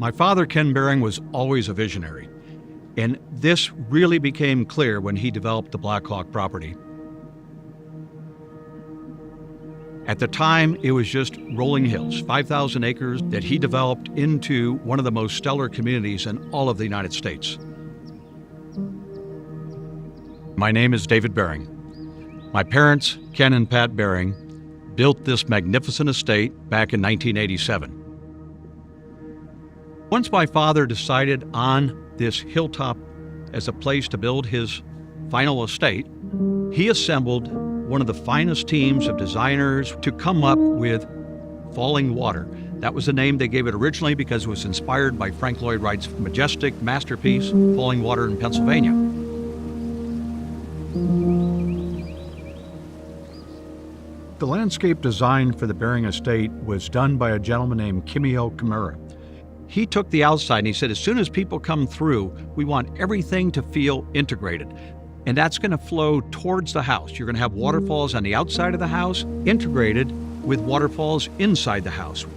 My father, Ken Behring, was always a visionary, and this really became clear when he developed the Blackhawk property. At the time, it was just rolling hills, 5,000 acres that he developed into one of the most stellar communities in all of the United States. My name is David Behring. My parents, Ken and Pat Behring, built this magnificent estate back in 1987. Once my father decided on this hilltop as a place to build his final estate, he assembled one of the finest teams of designers to come up with Falling Water. That was the name they gave it originally because it was inspired by Frank Lloyd Wright's majestic masterpiece, Falling Water in Pennsylvania. The landscape design for the Behring estate was done by a gentleman named Kimio Kimura. He took the outside and he said, as soon as people come through, we want everything to feel integrated. And that's going to flow towards the house. You're going to have waterfalls on the outside of the house, integrated with waterfalls inside the house.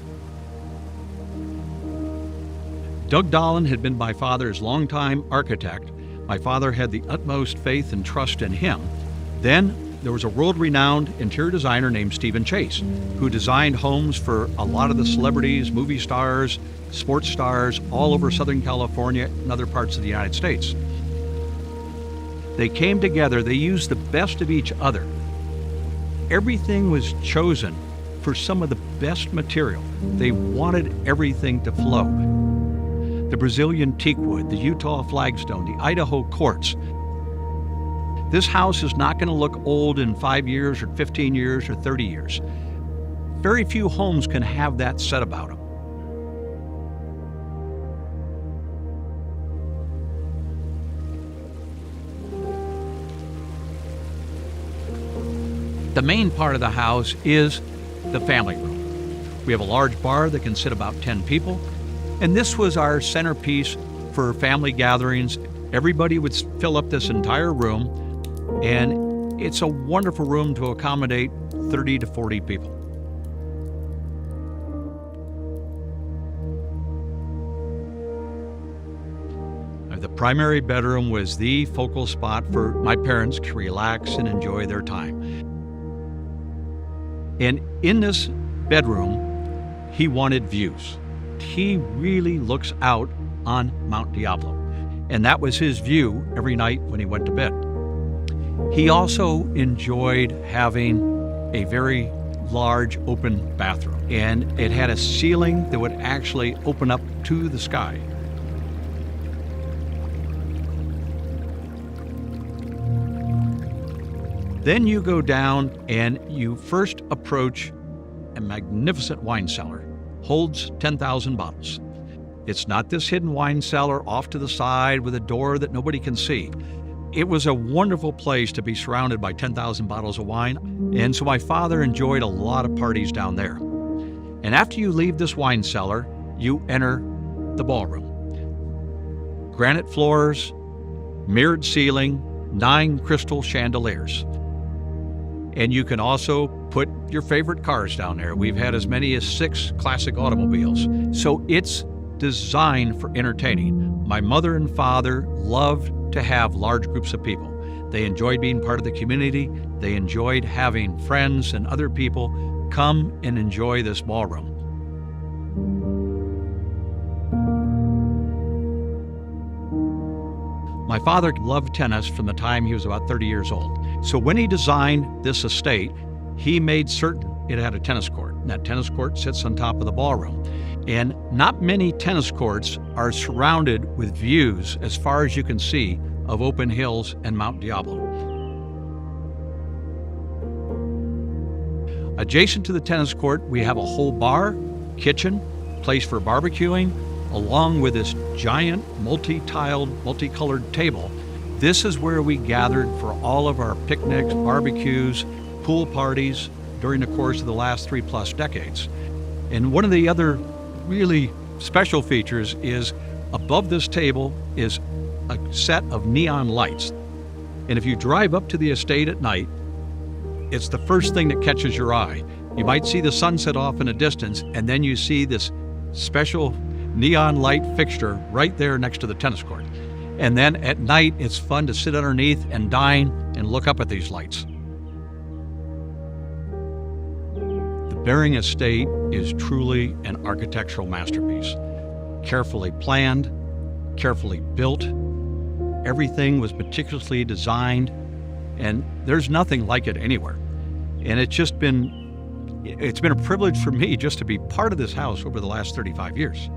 Doug Dolan had been my father's longtime architect. My father had the utmost faith and trust in him. Then there was a world-renowned interior designer named Stephen Chase, who designed homes for a lot of the celebrities, movie stars, sports stars all over Southern California and other parts of the United States. They came together, they used the best of each other. Everything was chosen for some of the best material. They wanted everything to flow. The Brazilian teakwood, the Utah flagstone, the Idaho quartz. This house is not going to look old in 5 years or 15 years or 30 years. Very few homes can have that said about them. The main part of the house is the family room. We have a large bar that can sit about 10 people, and this was our centerpiece for family gatherings. Everybody would fill up this entire room, and it's a wonderful room to accommodate 30 to 40 people. The primary bedroom was the focal spot for my parents to relax and enjoy their time. And in this bedroom, he wanted views. He really looks out on Mount Diablo, and that was his view every night when he went to bed. He also enjoyed having a very large open bathroom, and it had a ceiling that would actually open up to the sky. Then you go down and you first approach a magnificent wine cellar, holds 10,000 bottles. It's not this hidden wine cellar off to the side with a door that nobody can see. It was a wonderful place to be surrounded by 10,000 bottles of wine, and so my father enjoyed a lot of parties down there. And after you leave this wine cellar, you enter the ballroom. Granite floors, mirrored ceiling, 9 crystal chandeliers. And you can also put your favorite cars down there. We've had as many as 6 classic automobiles. So it's designed for entertaining. My mother and father loved to have large groups of people. They enjoyed being part of the community. They enjoyed having friends and other people come and enjoy this ballroom. My father loved tennis from the time he was about 30 years old. So when he designed this estate, he made certain it had a tennis court. And that tennis court sits on top of the ballroom. And not many tennis courts are surrounded with views as far as you can see of open hills and Mount Diablo. Adjacent to the tennis court, we have a whole bar, kitchen, place for barbecuing, along with this giant multi-tiled, multicolored table. This is where we gathered for all of our picnics, barbecues, pool parties during the course of the last 3+ decades. And one of the other really special features is above this table is a set of neon lights. And if you drive up to the estate at night, it's the first thing that catches your eye. You might see the sunset off in a distance, and then you see this special neon light fixture right there next to the tennis court. And then at night, it's fun to sit underneath and dine and look up at these lights. The Behring estate is truly an architectural masterpiece. Carefully planned, carefully built. Everything was meticulously designed, and there's nothing like it anywhere. And it's been a privilege for me just to be part of this house over the last 35 years.